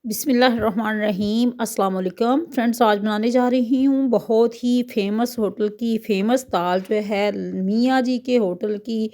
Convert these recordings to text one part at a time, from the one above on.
बिस्मिल्लाहिर्रहमानिर्रहीम अस्सलाम वालेकुम फ्रेंड्स। आज बनाने जा रही हूँ बहुत ही फेमस होटल की फेमस दाल जो है मियाँ जी के होटल की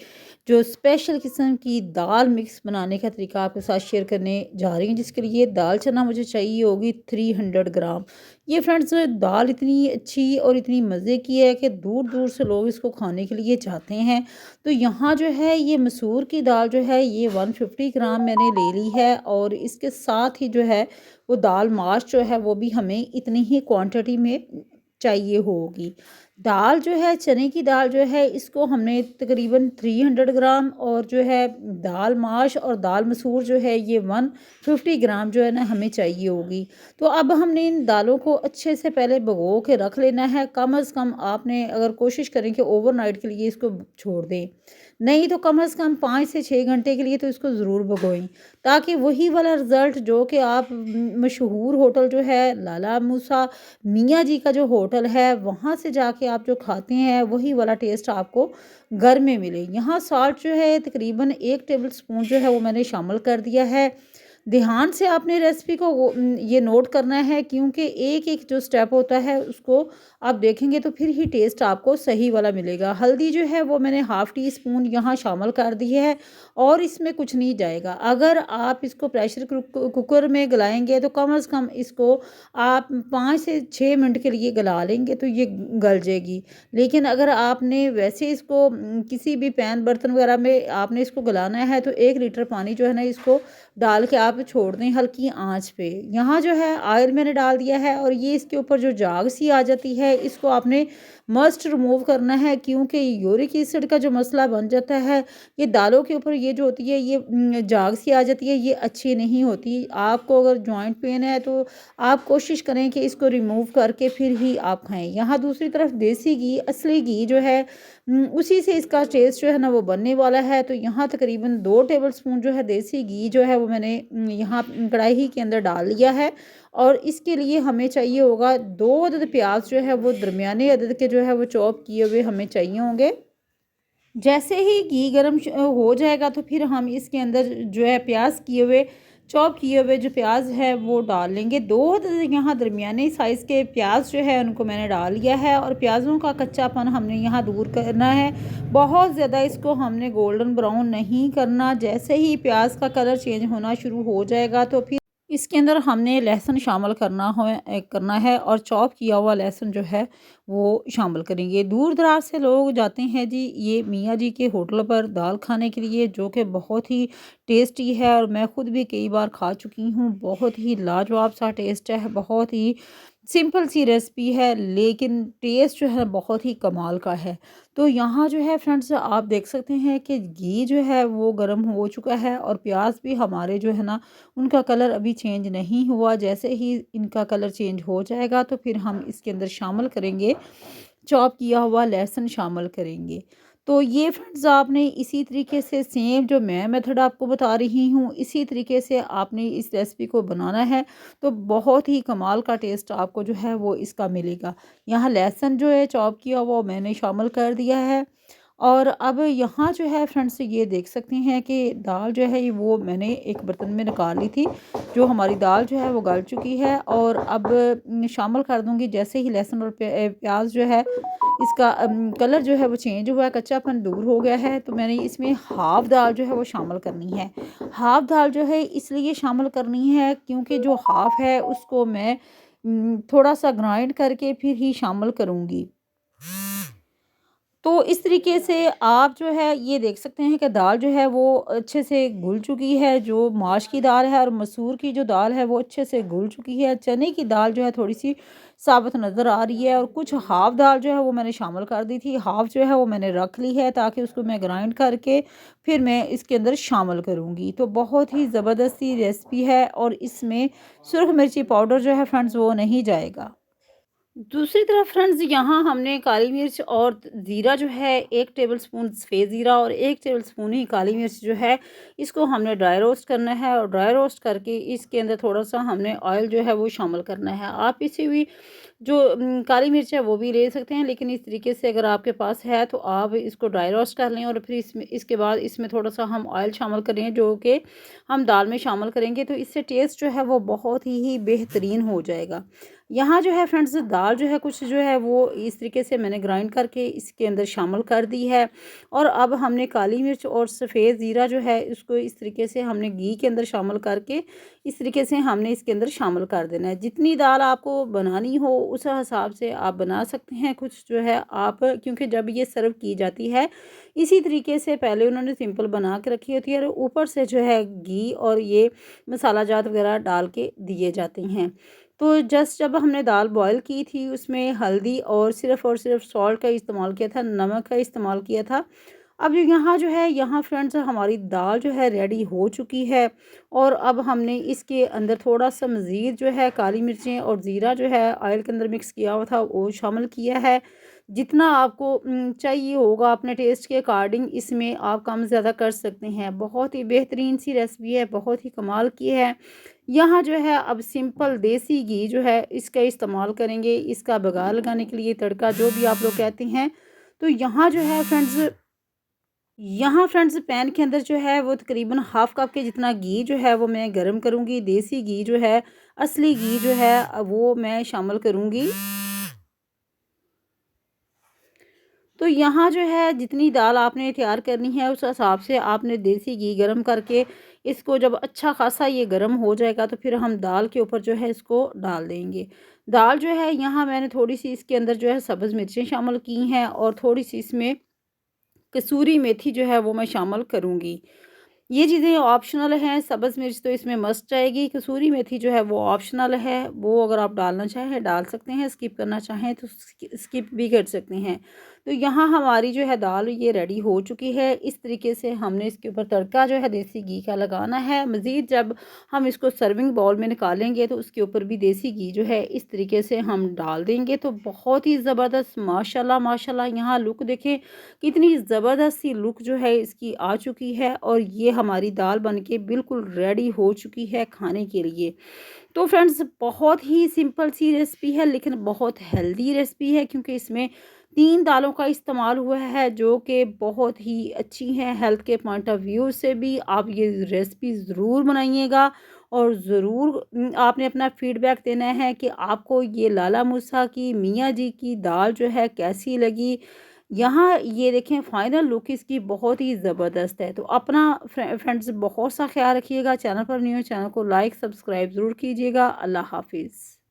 जो स्पेशल किस्म की दाल मिक्स बनाने का तरीका आपके साथ शेयर करने जा रही हूँ। जिसके लिए दाल चना मुझे चाहिए होगी 300 ग्राम। ये फ्रेंड्स दाल इतनी अच्छी और इतनी मज़े की है कि दूर दूर से लोग इसको खाने के लिए चाहते हैं। तो यहाँ जो है ये मसूर की दाल जो है ये 150 ग्राम मैंने ले ली है और इसके साथ ही जो है वो दाल माश जो है वो भी हमें इतनी ही क्वांटिटी में चाहिए होगी। दाल जो है चने की दाल जो है इसको हमने तकरीबन 300 ग्राम और जो है दाल माश और दाल मसूर जो है ये 150 ग्राम जो है ना हमें चाहिए होगी। तो अब हमने इन दालों को अच्छे से पहले भिगो के रख लेना है। कम अज़ कम आपने अगर कोशिश करें कि ओवरनाइट के लिए इसको छोड़ दें, नहीं तो कम अज़ कम 5 से 6 घंटे के लिए तो इसको ज़रूर भिगोएं, ताकि वही वाला रिज़ल्ट जो कि आप मशहूर होटल जो है लाला मूसा मियाँ जी का जो होटल है वहाँ से जाके आप जो खाते हैं वही वाला टेस्ट आपको घर में मिले। यहाँ साल्ट जो है तकरीबन 1 टेबल स्पून जो है वो मैंने शामिल कर दिया है। ध्यान से आपने रेसिपी को ये नोट करना है, क्योंकि एक एक जो स्टेप होता है उसको आप देखेंगे तो फिर ही टेस्ट आपको सही वाला मिलेगा। हल्दी जो है वो मैंने हाफ़ टी स्पून यहाँ शामिल कर दी है और इसमें कुछ नहीं जाएगा। अगर आप इसको प्रेशर कुकर में गलाएंगे तो कम अज़ कम इसको आप 5 से 6 मिनट के लिए गला लेंगे तो ये गल जाएगी। लेकिन अगर आपने वैसे इसको किसी भी पैन बर्तन वगैरह में आपने इसको गलाना है तो 1 लीटर पानी जो है ना इसको डाल के आप छोड़ दें हल्की आंच पे। यहाँ जो है ऑयल मैंने डाल दिया है और ये इसके ऊपर जो झाग सी आ जाती है इसको आपने मस्ट रिमूव करना है, क्योंकि यूरिक एसिड का जो मसला बन जाता है ये दालों के ऊपर ये जो होती है ये झाग सी आ जाती है, ये अच्छी नहीं होती। आपको अगर जॉइंट पेन है तो आप कोशिश करें कि इसको रिमूव करके फिर ही आप खाएं। यहाँ दूसरी तरफ देसी घी असली घी जो है उसी से इसका टेस्ट जो है ना वो बनने वाला है। तो यहाँ तकरीबन 2 टेबल स्पून जो है देसी घी जो है वो मैंने यहाँ कढ़ाई ही के अंदर डाल लिया है। और इसके लिए हमें चाहिए होगा 2 अदद प्याज जो है वो दरमियाने अदद के जो है वो चॉप किए हुए हमें चाहिए होंगे। जैसे ही घी गरम हो जाएगा तो फिर हम इसके अंदर जो है प्याज किए हुए चॉप किए हुए जो प्याज है वो डाल लेंगे। दो यहाँ दरमियाने साइज़ के प्याज जो है उनको मैंने डाल लिया है और प्याज़ों का कच्चापन हमने यहाँ दूर करना है। बहुत ज़्यादा इसको हमने गोल्डन ब्राउन नहीं करना। जैसे ही प्याज का कलर चेंज होना शुरू हो जाएगा तो फिर इसके अंदर हमने लहसुन शामिल करना है और चॉप किया हुआ लहसुन जो है वो शामिल करेंगे। दूर दराज से लोग जाते हैं जी ये मियाँ जी के होटल पर दाल खाने के लिए, जो कि बहुत ही टेस्टी है और मैं ख़ुद भी कई बार खा चुकी हूँ। बहुत ही लाजवाब सा टेस्ट है, बहुत ही सिंपल सी रेसिपी है लेकिन टेस्ट जो है बहुत ही कमाल का है। तो यहाँ जो है फ्रेंड्स आप देख सकते हैं कि घी जो है वो गर्म हो चुका है और प्याज भी हमारे जो है ना उनका कलर अभी चेंज नहीं हुआ। जैसे ही इनका कलर चेंज हो जाएगा तो फिर हम इसके अंदर शामिल करेंगे चॉप किया हुआ लहसुन शामिल करेंगे। तो ये फ्रेंड्स आपने इसी तरीके से सेम जो मैं मेथड आपको बता रही हूँ इसी तरीके से आपने इस रेसिपी को बनाना है, तो बहुत ही कमाल का टेस्ट आपको जो है वो इसका मिलेगा। यहाँ लहसुन जो है चॉप किया हुआ मैंने शामिल कर दिया है। और अब यहाँ जो है फ्रेंड्स ये देख सकते हैं कि दाल जो है वो मैंने एक बर्तन में निकाल ली थी। जो हमारी दाल जो है वो गल चुकी है और अब शामिल कर दूंगी। जैसे ही लहसुन और प्याज जो है इसका कलर जो है वो चेंज हुआ है, कच्चापन दूर हो गया है, तो मैंने इसमें हाफ़ दाल जो है वो शामिल करनी है। हाफ़ दाल जो है इसलिए शामिल करनी है क्योंकि जो हाफ़ है उसको मैं थोड़ा सा ग्राइंड करके फिर ही शामिल करूँगी। तो इस तरीके से आप जो है ये देख सकते हैं कि दाल जो है वो अच्छे से घुल चुकी है। जो माश की दाल है और मसूर की जो दाल है वो अच्छे से घुल चुकी है। चने की दाल जो है थोड़ी सी साबुत नज़र आ रही है और कुछ हाफ़ दाल जो है वो मैंने शामिल कर दी थी। हाफ़ जो है वो मैंने रख ली है ताकि उसको मैं ग्राइंड करके फिर मैं इसके अंदर शामिल करूँगी। तो बहुत ही ज़बरदस्त रेसिपी है और इसमें सुरख मिर्ची पाउडर जो है फ्रेंड्स वो नहीं जाएगा। दूसरी तरफ फ्रेंड्स यहाँ हमने काली मिर्च और ज़ीरा जो है 1 टेबलस्पून सफ़ेद ज़ीरा और 1 टेबलस्पून ही काली मिर्च जो है इसको हमने ड्राई रोस्ट करना है और ड्राई रोस्ट करके इसके अंदर थोड़ा-सा हमने ऑयल जो है वो शामिल करना है। आप इसे भी जो काली मिर्च है वो भी ले सकते हैं, लेकिन इस तरीके से अगर आपके पास है तो आप इसको ड्राई रोस्ट कर लें और फिर इसमें इसके बाद इसमें थोड़ा-सा हम ऑयल शामिल करें जो कि हम दाल में शामिल करेंगे, तो इससे टेस्ट जो है वो बहुत ही बेहतरीन हो जाएगा। यहाँ जो है फ्रेंड्स दाल जो है कुछ जो है वो इस तरीके से मैंने ग्राइंड करके इसके अंदर शामिल कर दी है और अब हमने काली मिर्च और सफ़ेद ज़ीरा जो है इसको इस तरीके से हमने घी के अंदर शामिल करके इस तरीके से हमने इसके अंदर शामिल कर देना है। जितनी दाल आपको बनानी हो उस हिसाब से आप बना सकते हैं। कुछ जो है आप क्योंकि जब ये सर्व की जाती है इसी तरीके से पहले उन्होंने सिंपल बना के रखी होती है और ऊपर से जो है घी और ये मसाला जात वगैरह डाल के दिए जाते हैं। तो जस्ट जब हमने दाल बॉयल की थी उसमें हल्दी और सिर्फ सॉल्ट का इस्तेमाल किया था, नमक का इस्तेमाल किया था। अब यहाँ जो है यहाँ फ्रेंड्स हमारी दाल जो है रेडी हो चुकी है और अब हमने इसके अंदर थोड़ा-सा मज़ीद जो है काली मिर्चें और ज़ीरा जो है ऑयल के अंदर मिक्स किया हुआ था वो शामिल किया है। जितना आपको चाहिए होगा अपने टेस्ट के अकॉर्डिंग इसमें आप कम ज़्यादा कर सकते हैं। बहुत ही बेहतरीन सी रेसिपी है, बहुत ही कमाल की है। यहाँ जो है अब सिंपल देसी घी जो है इसका इस्तेमाल करेंगे, इसका बघार लगाने के लिए तड़का जो भी आप लोग कहते हैं। तो यहाँ फ्रेंड्स पैन के अंदर जो है वो तकरीबन हाफ़ कप के जितना घी जो है वो मैं गरम करूँगी। देसी घी जो है, असली घी जो है वो मैं शामिल करूँगी। तो यहाँ जो है जितनी दाल आपने तैयार करनी है उस हिसाब से आपने देसी घी गरम करके इसको जब अच्छा खासा ये गरम हो जाएगा तो फिर हम दाल के ऊपर जो है इसको डाल देंगे। दाल जो है यहाँ मैंने थोड़ी-सी इसके अंदर जो है सब्ज़ मिर्चें शामिल की हैं और थोड़ी-सी इसमें कसूरी मेथी जो है वो मैं शामिल करूँगी। ये चीज़ें ऑप्शनल हैं, सब्ज़ मिर्च तो इसमें मस्ट जाएगी, कसूरी मेथी जो है वो ऑप्शनल है, वो अगर आप डालना चाहें डाल सकते हैं, स्किप करना चाहें तो स्किप भी कर सकते हैं। तो यहाँ हमारी जो है दाल ये रेडी हो चुकी है। इस तरीके से हमने इसके ऊपर तड़का जो है देसी घी का लगाना है। मज़ीद जब हम इसको सर्विंग बाउल में निकालेंगे तो उसके ऊपर भी देसी घी जो है इस तरीके से हम डाल देंगे तो बहुत ही ज़बरदस्त माशाल्लाह माशाल्लाह यहाँ लुक देखें कितनी ज़बरदस्त सी लुक जो है इसकी आ चुकी है और ये हमारी दाल बन के बिल्कुल रेडी हो चुकी है खाने के लिए। तो फ्रेंड्स बहुत ही सिंपल सी रेसिपी है लेकिन बहुत हेल्दी रेसिपी है क्योंकि इसमें 3 दालों का इस्तेमाल हुआ है जो कि बहुत ही अच्छी हैं हेल्थ के पॉइंट ऑफ व्यू से भी। आप ये रेसिपी ज़रूर बनाइएगा और ज़रूर आपने अपना फीडबैक देना है कि आपको ये लाला मूसा की मियाँ जी की दाल जो है कैसी लगी। यहाँ ये देखें फाइनल लुक इसकी बहुत ही ज़बरदस्त है। तो अपना फ्रेंड्स बहुत सा ख्याल रखिएगा। चैनल पर न्यू है, चैनल को लाइक सब्सक्राइब ज़रूर कीजिएगा। अल्लाह हाफ़िज़।